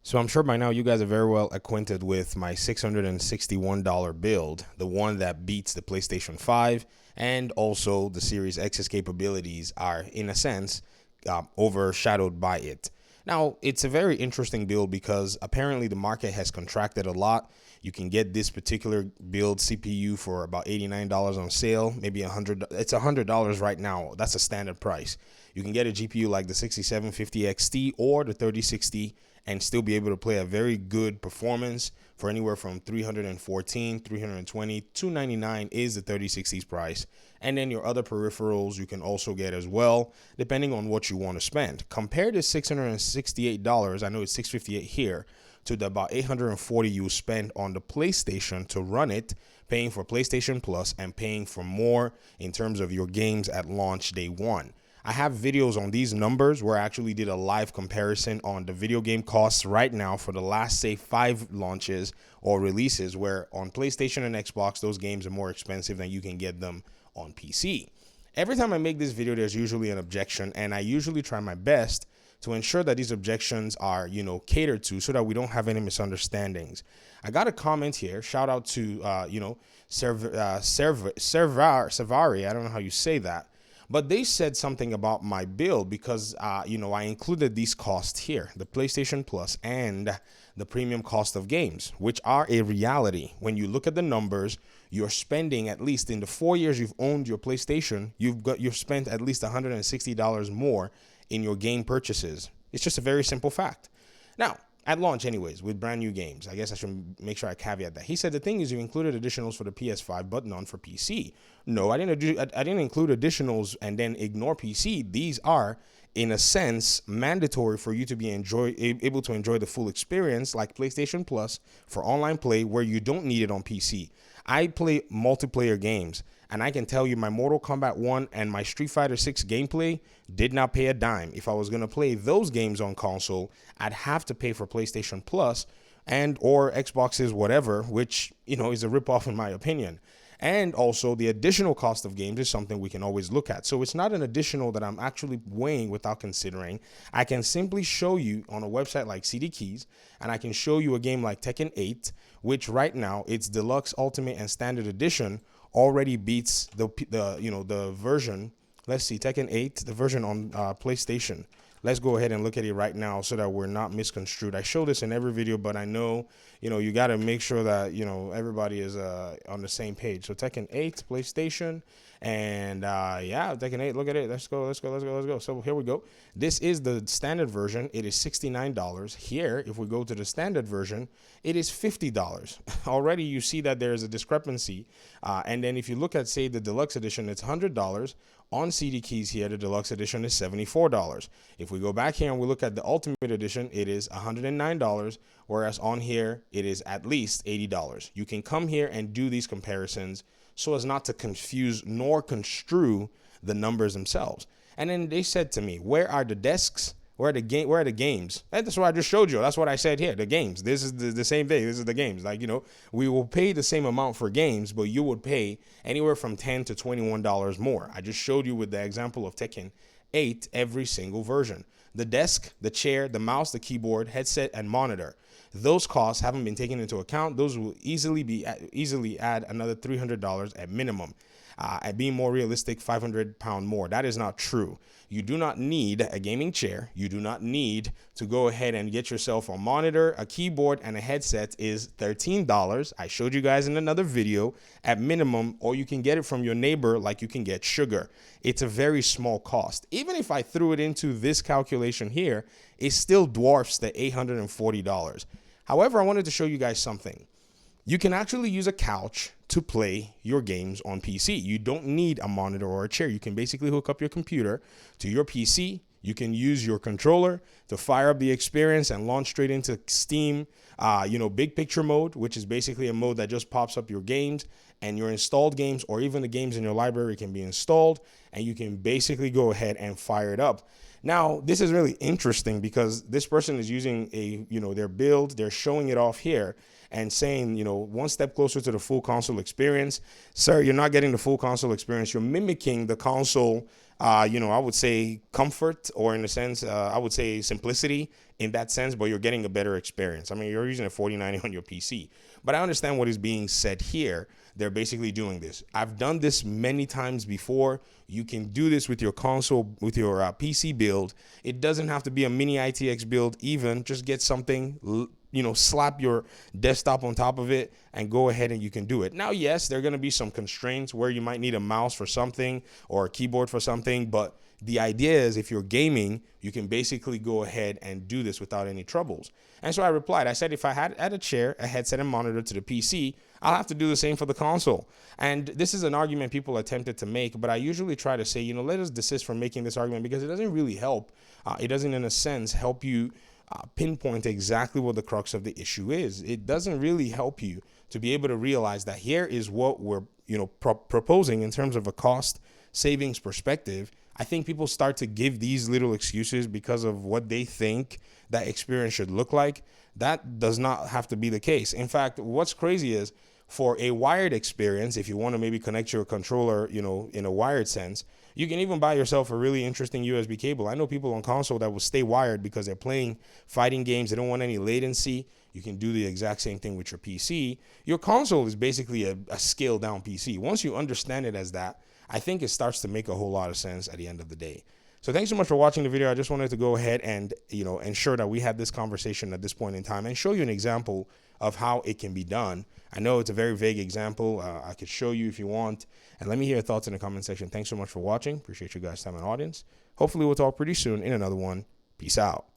So I'm sure by now you guys are very well acquainted with my $661 build, the one that beats the PlayStation 5, and also the Series X's capabilities are, in a sense, overshadowed by it. Now, it's a very interesting build because apparently the market has contracted a lot. You can get this particular build CPU for about $89 on sale, maybe $100. It's $100 right now. That's a standard price. You can get a GPU like the 6750 XT or the 3060 and still be able to play a very good performance for anywhere from 314, 320, 299 is the 3060's price. And then your other peripherals you can also get as well, depending on what you want to spend. Compared to $668, I know it's $658 here, to the about $840 you spend on the PlayStation to run it, paying for PlayStation Plus and paying for more in terms of your games at launch day one. I have videos on these numbers where I actually did a live comparison on the video game costs right now for the last, say, 5 launches or releases, where on PlayStation and Xbox, those games are more expensive than you can get them on PC. Every time I make this video, there's usually an objection, and I usually try my best to ensure that these objections are, catered to so that we don't have any misunderstandings. I got a comment here. Shout out to, Servari. I don't know how you say that. But they said something about my build because, I included these costs here, the PlayStation Plus and the premium cost of games, which are a reality. When you look at the numbers, you're spending, at least in the 4 years you've owned your PlayStation, you've spent at least $160 more in your game purchases. It's just a very simple fact. Now, at launch anyways, with brand new games, I guess I should make sure I caveat that. He said the thing is you included additionals for the PS5, but none for PC. No, I didn't include additionals and then ignore PC. These are, in a sense, mandatory for you to be able to enjoy the full experience, like PlayStation Plus for online play, where you don't need it on PC. I play multiplayer games, and I can tell you my Mortal Kombat 1 and my Street Fighter 6 gameplay did not pay a dime. If I was going to play those games on console, I'd have to pay for PlayStation Plus and or Xbox's whatever, which, is a ripoff in my opinion. And also the additional cost of games is something we can always look at. So it's not an additional that I'm actually weighing without considering. I can simply show you on a website like CD Keys, and I can show you a game like Tekken 8, which right now its deluxe, ultimate, and standard edition already beats the version. Let's see, Tekken 8, the version on PlayStation. Let's go ahead and look at it right now so that we're not misconstrued. I show this in every video, but I know, you got to make sure that, everybody is on the same page. So Tekken 8, PlayStation, and Tekken 8, look at it. Let's go. So here we go. This is the standard version. It is $69. Here, if we go to the standard version, it is $50. Already you see that there's a discrepancy. And then if you look at, say, the deluxe edition, it's $100. On CD Keys here, the deluxe edition is $74. If we go back here and we look at the ultimate edition, it is $109, whereas on here, it is at least $80. You can come here and do these comparisons so as not to confuse nor construe the numbers themselves. And then they said to me, where are the desks? Where are the games? And that's what I just showed you. That's what I said here. The games. This is the same thing. This is the games. We will pay the same amount for games, but you would pay anywhere from $10 to $21 more. I just showed you with the example of Tekken 8 every single version. The desk, the chair, the mouse, the keyboard, headset, and monitor. Those costs haven't been taken into account. Those will easily add another $300 at minimum. At being more realistic, £500 more. That is not true. You do not need a gaming chair. You do not need to go ahead and get yourself a monitor, a keyboard, and a headset is $13. I showed you guys in another video at minimum, or you can get it from your neighbor like you can get sugar. It's a very small cost. Even if I threw it into this calculation here, it still dwarfs the $840. However, I wanted to show you guys something. You can actually use a couch to play your games on PC. You don't need a monitor or a chair. You can basically hook up your computer to your PC. You can use your controller to fire up the experience and launch straight into Steam, big picture mode, which is basically a mode that just pops up your games, and your installed games or even the games in your library can be installed, and you can basically go ahead and fire it up. Now, this is really interesting because this person is using their build. They're showing it off here and saying, one step closer to the full console experience. Sir, you're not getting the full console experience. You're mimicking the console I would say comfort, or in a sense, I would say simplicity in that sense, but you're getting a better experience. I mean, you're using a 4090 on your PC, but I understand what is being said here. They're basically doing this. I've done this many times before. You can do this with your console, with your PC build. It doesn't have to be a mini ITX build even. Just get something, slap your desktop on top of it and go ahead and you can do it. Now, yes, there are going to be some constraints where you might need a mouse for something or a keyboard for something, but the idea is if you're gaming, you can basically go ahead and do this without any troubles. And so I replied, I said, if I had a chair, a headset and monitor to the PC, I'll have to do the same for the console. And this is an argument people attempted to make, but I usually try to say, let us desist from making this argument because it doesn't really help. It doesn't, in a sense, help you pinpoint exactly what the crux of the issue is. It doesn't really help you to be able to realize that here is what we're, proposing in terms of a cost savings perspective. I think people start to give these little excuses because of what they think that experience should look like. That does not have to be the case. In fact, what's crazy is for a wired experience, if you want to maybe connect your controller, in a wired sense, you can even buy yourself a really interesting USB cable. I know people on console that will stay wired because they're playing fighting games. They don't want any latency. You can do the exact same thing with your PC. Your console is basically a scaled down PC. Once you understand it as that, I think it starts to make a whole lot of sense at the end of the day. So thanks so much for watching the video. I just wanted to go ahead and, ensure that we had this conversation at this point in time and show you an example of how it can be done. I know it's a very vague example. I could show you if you want. And let me hear your thoughts in the comment section. Thanks so much for watching. Appreciate you guys' time and audience. Hopefully we'll talk pretty soon in another one. Peace out.